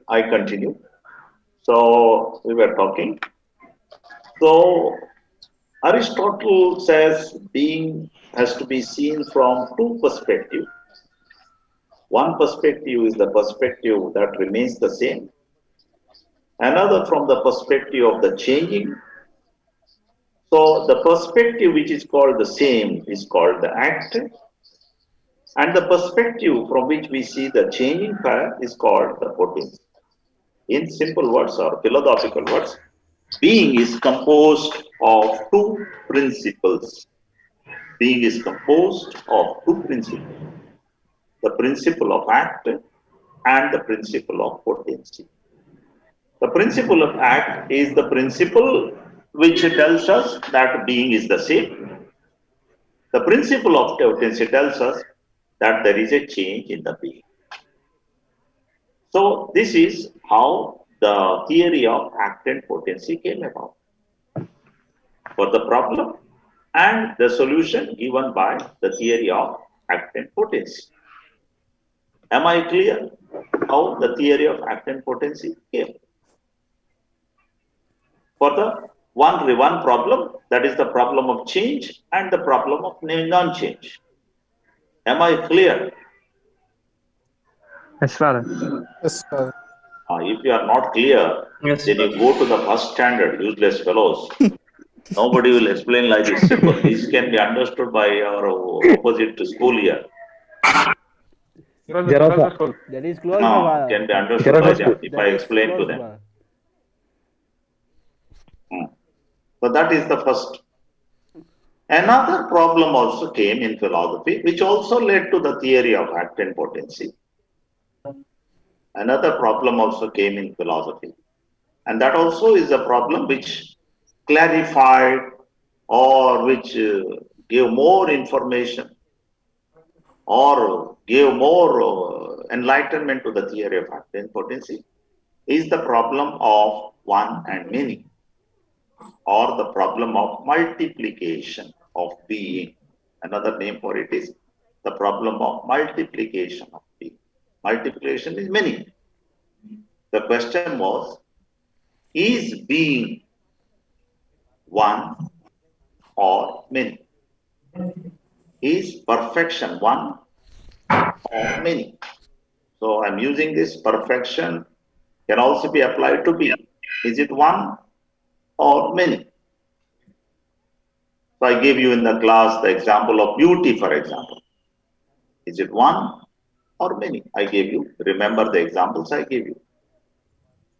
I continue. So we were talking. So Aristotle says being has to be seen from two perspectives. One perspective is the perspective that remains the same. Another from the perspective of the changing. So the perspective which is called the same is called the act. And the perspective from which we see the changing path is called the potency. In simple words or philosophical words, being is composed of two principles. Being is composed of two principles, the principle of act and the principle of potency. The principle of act is the principle which tells us that being is the same. The principle of potency tells us that there is a change in the being. So this is how the theory of act and potency came about. For the problem and the solution given by the theory of act and potency. Am I clear how the theory of act and potency came? For the one problem, that is the problem of change and the problem of non-change. Am I clear? Yes, Father. Yes, Father. If you are not clear, Yes, then you Father. go to the first standard, useless fellows. Nobody will explain like this simple. This can be understood by our opposite school here. That is close, my father. Can be understood by them if I That is explain to close, them. ma. So that is the first. Another problem also came in philosophy, which also led to the theory of act and potency. Another problem also came in philosophy. And that also is a problem which clarified or which gave more information or gave more enlightenment to the theory of act and potency is the problem of one and many, or the problem of multiplication of being. Another name for it is the problem of multiplication of being. Multiplication is many. The question was, is being one or many? Is perfection one or many? So I'm using this perfection can also be applied to being. Is it one or many? So I gave you in the class the example of beauty, for example. Is it one or many? I gave you. Remember the examples I gave you.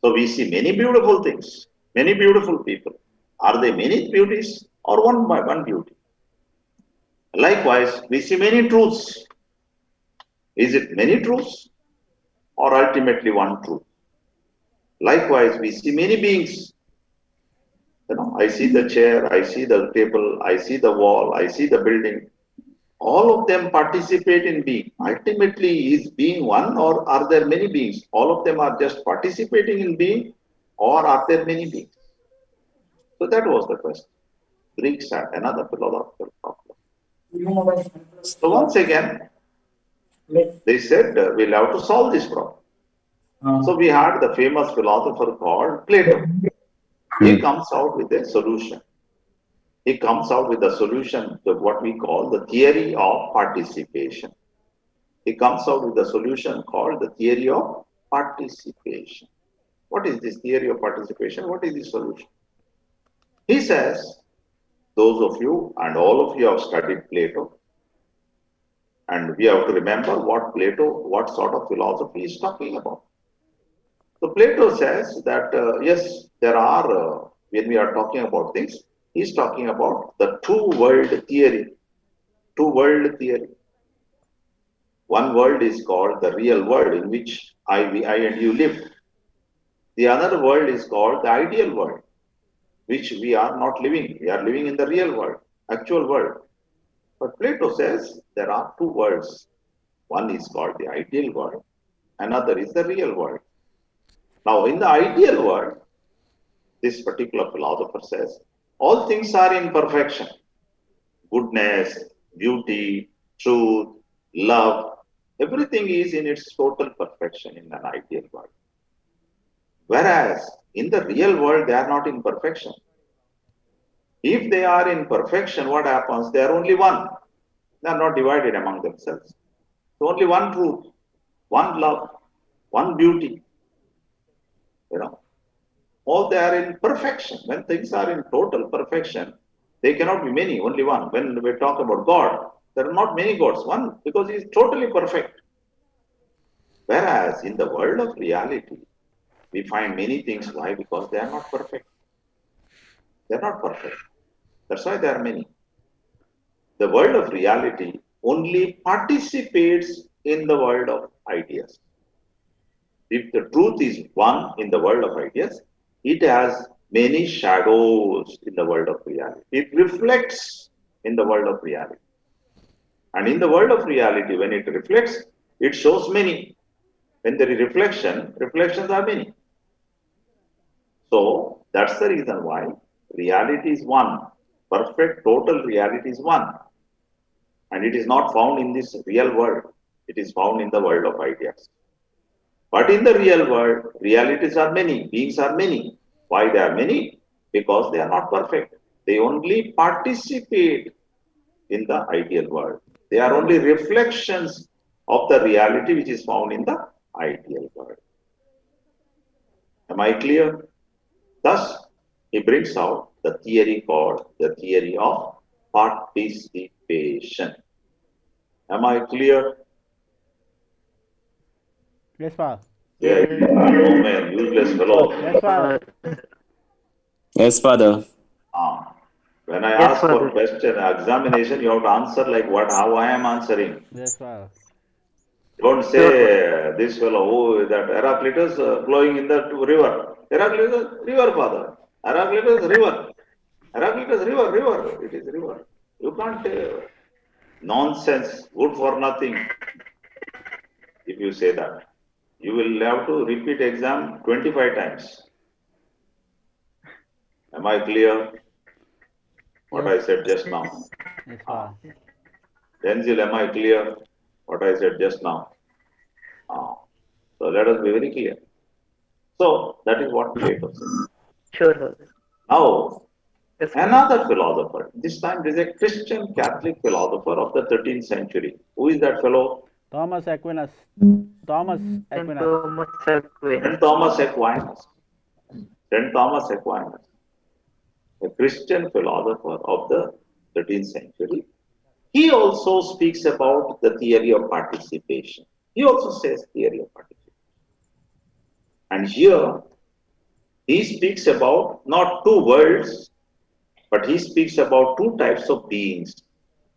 So we see many beautiful things, many beautiful people. Are they many beauties or one by one beauty? Likewise, we see many truths. Is it many truths or ultimately one truth? Likewise, we see many beings. I see the chair, I see the table, I see the wall, I see the building. All of them participate in being. Ultimately, is being one or are there many beings? All of them are just participating in being, or are there many beings? So that was the question. Greeks had another philosophical problem. So once again, they said we'll have to solve this problem. So we had the famous philosopher called Plato. He comes out with a solution. He comes out with a solution to what we call the theory of participation. He comes out with a solution called the theory of participation. What is this theory of participation? What is the solution? He says, those of you and all of you have studied Plato, and we have to remember what sort of philosophy is talking about. So Plato says that, yes, there are, when we are talking about things, he's talking about the two-world theory. Two-world theory. One world is called the real world in which I and you live. The other world is called the ideal world, which we are not living. We are living in the real world, actual world. But Plato says there are two worlds. One is called the ideal world, another is the real world. Now, in the ideal world, this particular philosopher says, all things are in perfection. Goodness, beauty, truth, love, everything is in its total perfection in an ideal world. Whereas in the real world, they are not in perfection. If they are in perfection, what happens? They are only one. They are not divided among themselves. So only one truth, one love, one beauty. You know, all they are in perfection. When things are in total perfection, they cannot be many, only one. When we talk about God, there are not many gods. One, because he is totally perfect. Whereas in the world of reality, we find many things. Why? Because they are not perfect. They are not perfect. That's why there are many. The world of reality only participates in the world of ideas. If the truth is one in the world of ideas, it has many shadows in the world of reality. It reflects in the world of reality. And in the world of reality, when it reflects, it shows many. When there is reflection, reflections are many. So that's the reason why reality is one. Perfect total reality is one. And it is not found in this real world. It is found in the world of ideas. But in the real world, realities are many, beings are many. Why they are many? Because they are not perfect. They only participate in the ideal world. They are only reflections of the reality which is found in the ideal world. Am I clear? Thus, he brings out the theory called the theory of participation. Am I clear? Yes, Father. Yeah, oh man, useless fellow. Yes, Father. Yes, Father. Ah, when I Yes, ask for Father. question examination, you have to answer like what, how I am answering. Yes, Father. Don't Sure, Father. say this fellow, oh, that Heraclitus flowing in the river. Heraclitus, river, father. Heraclitus, river. Heraclitus, river, river. It is river. You can't nonsense, good for nothing. If you say that, you will have to repeat exam 25 times. Am I clear? What Yes. I said just now. Yes, Ah. Father. Denzil, am I clear? What I said just now. Ah. So let us be very clear. So that is what Plato says. Sure, Father. Now, Yes, Father. another philosopher, this time there is a Christian Catholic philosopher of the 13th century. Who is that fellow? Thomas Aquinas. Thomas Saint Aquinas. Thomas Aquinas. St. Thomas Aquinas. St. Thomas Aquinas, a Christian philosopher of the 13th century. He also speaks about the theory of participation. He also says theory of participation. And here he speaks about not two worlds, but he speaks about two types of beings.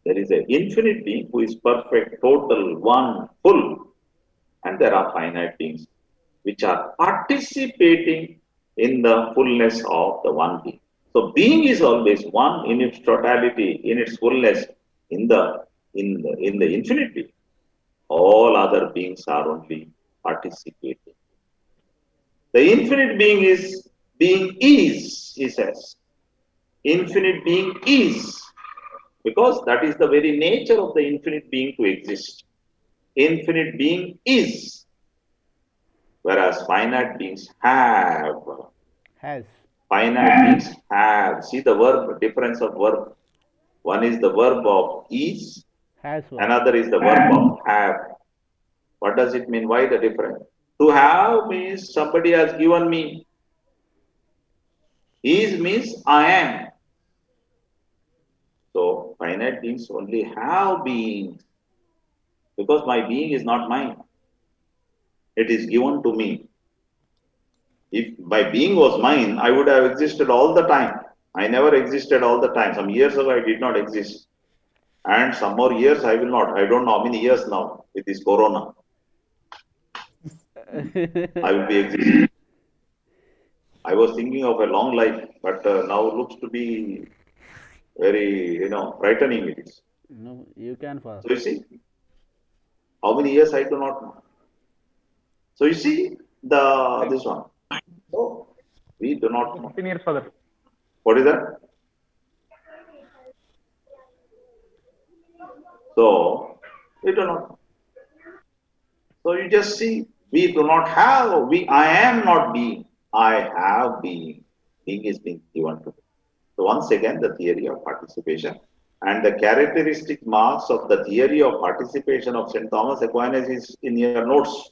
There is an infinite being who is perfect, total, one, full, and there are finite beings which are participating in the fullness of the one being. So being is always one in its totality, in its fullness, in the infinite being. All other beings are only participating. The infinite being is, he says. Infinite being is, because that is the very nature of the infinite being to exist. Infinite being is, whereas finite beings have. Has. Finite beings have. See the verb, difference of verb. One is the verb of is, Has one. another is the verb of have. What does it mean? Why the difference? To have means somebody has given me. Is means I am. So finite beings only have beings because my being is not mine. It is given to me. If my being was mine, I would have existed all the time. I never existed all the time. Some years ago, I did not exist. And some more years, I will not. I don't know how many years now with this corona. I will be existing. I was thinking of a long life, but now looks to be very, frightening it is. No, you can, Father. So you see, how many years I do not know. So you see this one. So we do not know. 15 years, Father. What is that? So we do not know. So you just see, we do not have, I am not being. I have being. Being is being given to me. So once again, the theory of participation and the characteristic marks of the theory of participation of St. Thomas Aquinas is in your notes.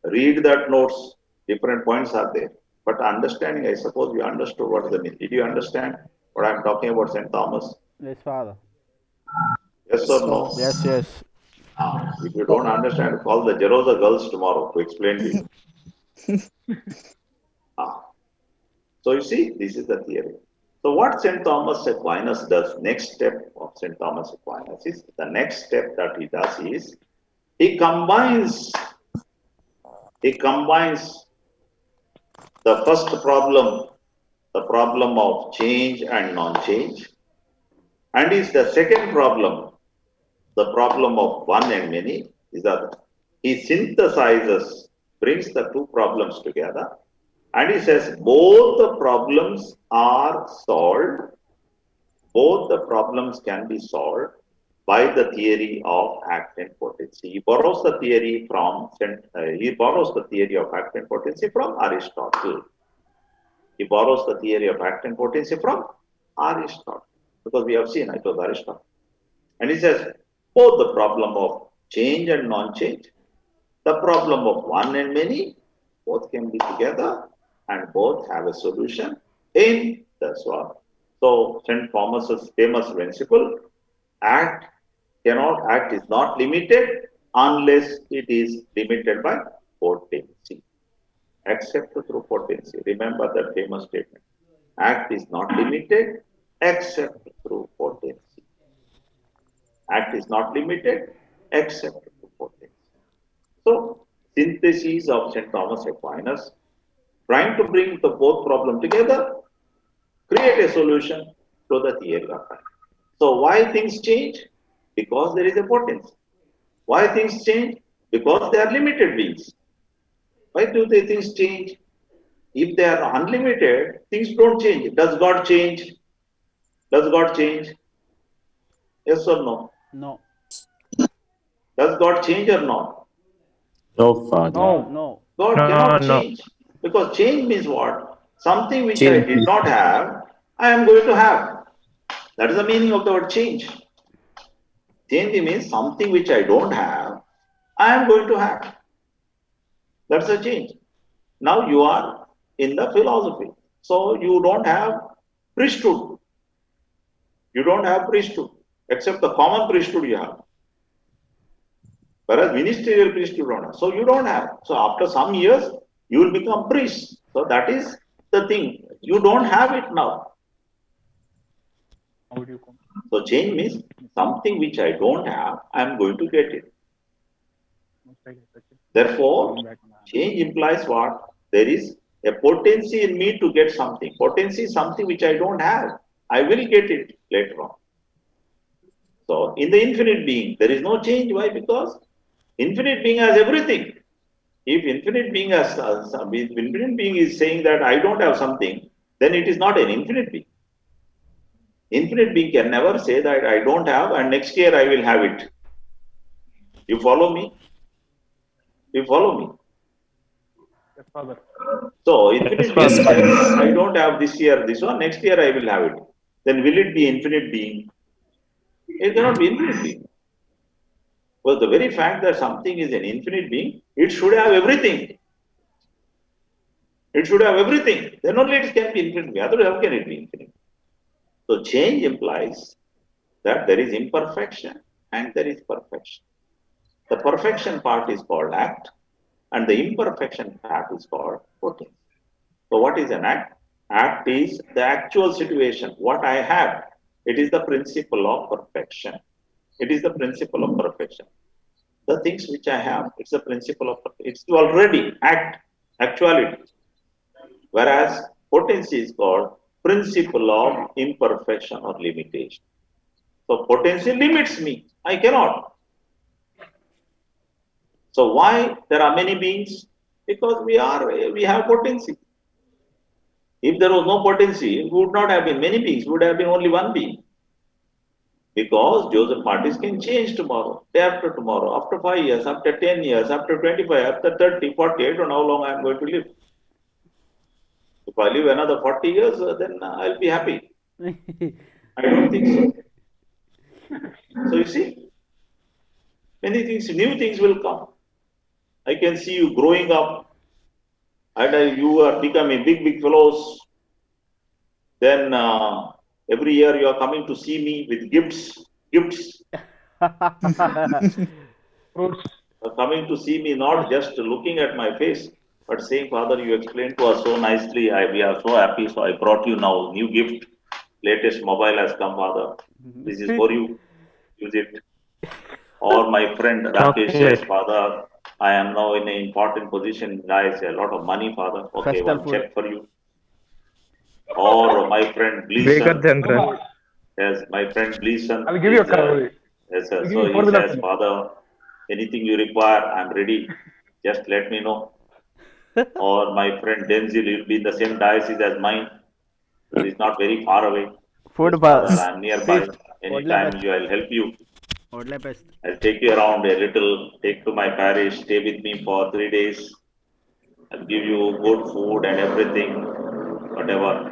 Read that notes. Different points are there. But understanding, I suppose you understood what is the meaning. Did you understand what I'm talking about, St. Thomas? Yes, Father. Yes or no? Yes, yes. If you don't understand, call the Jerosa girls tomorrow to explain to you. Ah. So you see, this is the theory. So what St. Thomas Aquinas does, next step of St. Thomas Aquinas is, the next step that he does is, he combines the first problem, the problem of change and non-change, and is the second problem, the problem of one and many, is that he synthesizes, brings the two problems together, and he says both the problems are solved, both the problems can be solved by the theory of act and potency. He borrows the theory of act and potency from Aristotle. He borrows the theory of act and potency from Aristotle, because we have seen it was Aristotle. And he says both the problem of change and non-change, the problem of one and many, both can be together and both have a solution in the swan. So St. Thomas's famous principle, act is not limited unless it is limited by potency. Except through potency. Remember that famous statement. Act is not limited except through potency. Act is not limited except through potency. So, synthesis of St. Thomas Aquinas, trying to bring the both problem together, create a solution to the theory of act. So, why things change? Because there is a potency. Why things change? Because they are limited beings. Why do they things change? If they are unlimited, things don't change. Does God change? Does God change? Yes or no? No. Does God change or not? No, Father. No. God No, cannot no. change. Because change means what? Something which I Change. did not have, I am going to have. That is the meaning of the word change. Change means something which I don't have, I am going to have. That's a change. Now you are in the philosophy. So you don't have priesthood. You don't have priesthood, except the common priesthood you have. Whereas ministerial priesthood you don't have. So you don't have. So after some years, you will become priest. So that is the thing. You don't have it now. So change means something which I don't have, I am going to get it. Therefore, change implies what? There is a potency in me to get something. Potency is something which I don't have. I will get it later on. So, in the infinite being, there is no change. Why? Because infinite being has everything. If infinite being is saying that I don't have something, then it is not an infinite being. Infinite being can never say that I don't have and next year I will have it. You follow me? You follow me? So infinite being says, I don't have this year this one, next year I will have it. Then will it be infinite being? It cannot be infinite being. Well, the very fact that something is an infinite being, it should have everything. It should have everything. Then only it can be infinite being. Otherwise, how can it be infinite? So change implies that there is imperfection and there is perfection. The perfection part is called act, and the imperfection part is called potency. So what is an act? Act is the actual situation, what I have. It is the principle of perfection. It is the principle of perfection. The things which I have, it's the principle of perfection. It's already actuality. Whereas potency is called principle of imperfection or limitation. So potency limits me. I cannot. So why there are many beings? Because we have potency. If there was no potency, it would not have been many beings, it would have been only one being. Because Joseph Martis can change tomorrow, day after tomorrow, after 5 years, after 10 years, after 25, after 30, 40, I don't know how long I am going to live. If I live another 40 years, then I'll be happy. I don't think so. So you see, many things, new things will come. I can see you growing up, and you are becoming big fellows. Then every year you are coming to see me with gifts. Fruits. Coming to see me, not just looking at my face, but saying, Father, you explained to us so nicely. We are so happy. So I brought you now new gift. Latest mobile has come, Father. This is for you. Use it. Or my friend Rakesh says, Father, I am now in an important position. Guys, a lot of money, Father. Okay, Festal one food. check for you. Or my friend Bigger Gleason. than that. Yes, my friend Gleason. I'll give you a is, car. yes, sir. I'll give So you he four-wheeler says, for you. Father, anything you require, I'm ready. Just let me know. Or my friend Denzil will be in the same diocese as mine. He's not very far away. Food Yes, Father, pass. I'm nearby. Feast. Anytime I'll help you. Odle pest. I'll take you around a little, take to my parish, stay with me for 3 days. I'll give you good food and everything, whatever.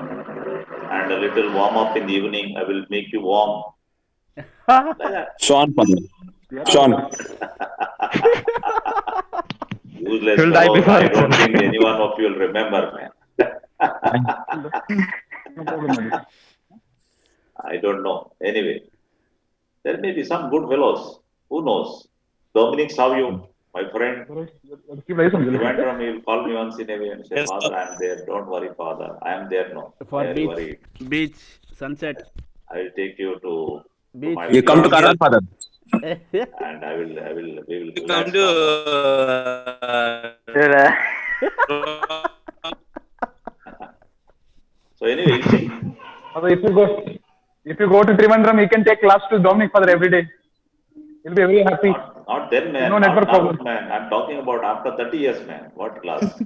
And a little warm up in the evening. I will make you warm. Like that. Sean, Father. Sean. Useless He'll die fellows. before I don't us. think any one of you will remember, man. No problem. I don't know. Anyway, there may be some good fellows. Who knows? Dominic Savio, my friend, Keep lights on. Trivandrum, he will call me once in a way and say, Father, I am there. Don't worry, Father. I am there now. For Don't beach. worry. Beach. Sunset. I will take you to Beach. my You come to village Karan, Father. and we will You relax, come to Father. So anyway, you see, Father, if you go to Trivandrum, you can take class to Dominic Father every day. He'll be very happy. not then, man. No Not network now, problem. man. I'm talking about after 30 years, man. What class?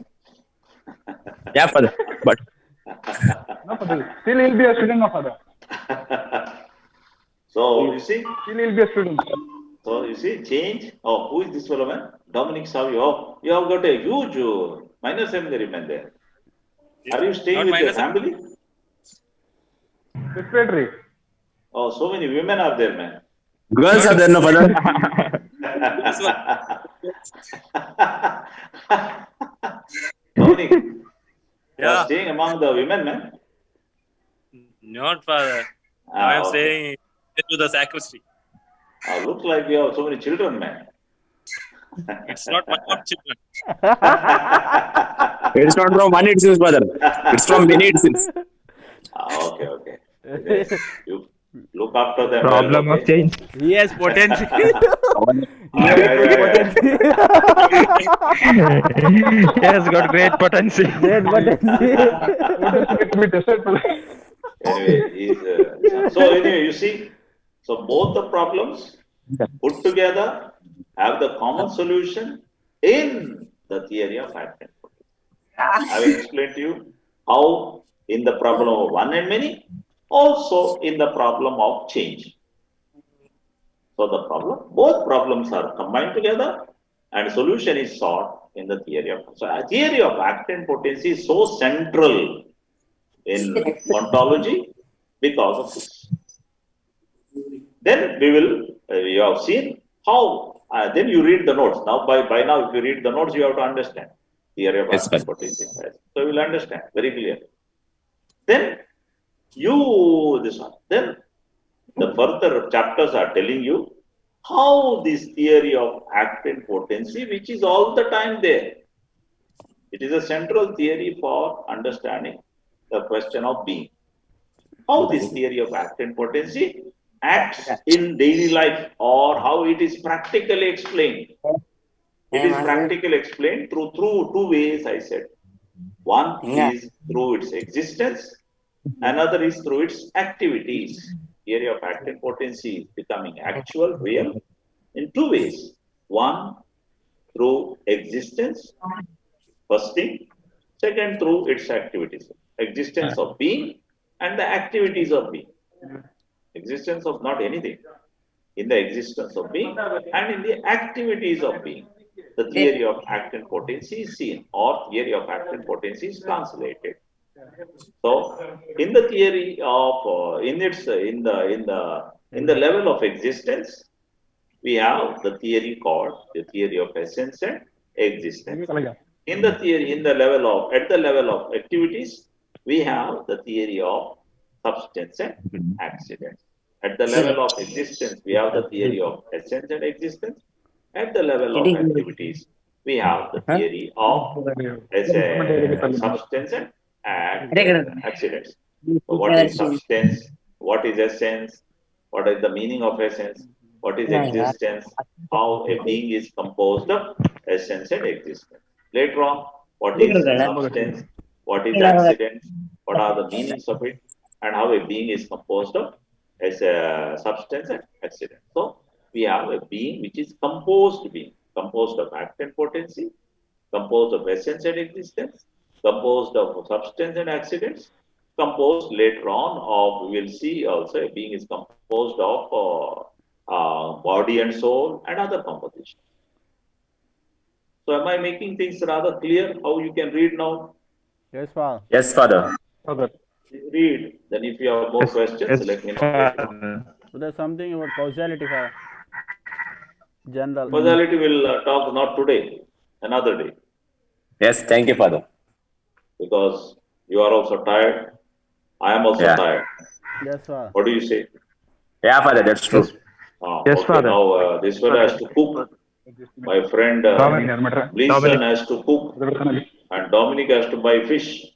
Yeah, Father. But No, Father. Still he'll be a student of Father. So you see, Still he'll be a student. so you see, change. Oh, who is this fellow, man? Dominic Savio. Oh, you have got a huge minor seminary man there. Are you staying with your family? Respiratory. Oh, so many women are there, man. girls are there, no, Father? Dominic, you are Yeah, staying among the women, man. not Father. Ah, I am okay. saying to the sacristy. Looks like you have so many children, man. It's not my own children. It's not from one, it seems, Father. It's from many, it seems. Okay. You look after them well, Problem of okay? change. He has potential. Yeah. He has got great potential. Great potential. Let me tested. Anyway, so anyway, you see, so both the problems put together have the common solution in the theory of act and potential. I will explain to you how in the problem of one and many, also in the problem of change. So the both problems are combined together and solution is sought in the theory of. So a theory of act and potency is so central in ontology because of this. Then you have seen how, then you read the notes. Now, by now, if you read the notes, you have to understand theory of Yes, act and sir. potency. So you will understand very clearly. Then then the further chapters are telling you how this theory of act and potency, which is all the time there, it is a central theory for understanding the question of being. How this theory of act and potency acts in daily life, or how it is practically explained. It is practically explained through two ways, I said. One is through its existence, another is through its activities. Theory of act and potency is becoming actual, real, in two ways. One, through existence, first thing. Second, through its activities. Existence of being and the activities of being. Existence of not anything. In the existence of being and in the activities of being. The theory of act and potency is seen, or theory of act and potency is translated. So, in the theory of in the level of existence, we have the theory called the theory of essence and existence. In the theory, in the level of at the level of activities, we have the theory of substance and accidents. At the level of existence, we have the theory of essence and existence. At the level of activities, we have the theory of substance and accidents. So what is substance? What is essence? What is the meaning of essence? What is existence? How a being is composed of essence and existence. Later on, what is substance? What is accident? What are the meanings of it? And how a being is composed of as a substance and accident. So we have a being which is composed of act and potency, composed of essence and existence, composed of substance and accidents, composed later on of, we will see also, a being is composed of body and soul and other compositions. So am I making things rather clear how you can read now? Yes, Father. Yes, Father. Read. Then if you have more questions, let me know later on. So there's something about causality, Father. General. Causality will talk not today, another day, Yes, thank you, Father. because you are also tired. I am also Yeah. tired. Yes, Father. What do you say? Yeah, Father, that's true. Yes, Okay, Father. now this fellow has to cook. My friend Gleason has to cook, and Dominic has to buy fish.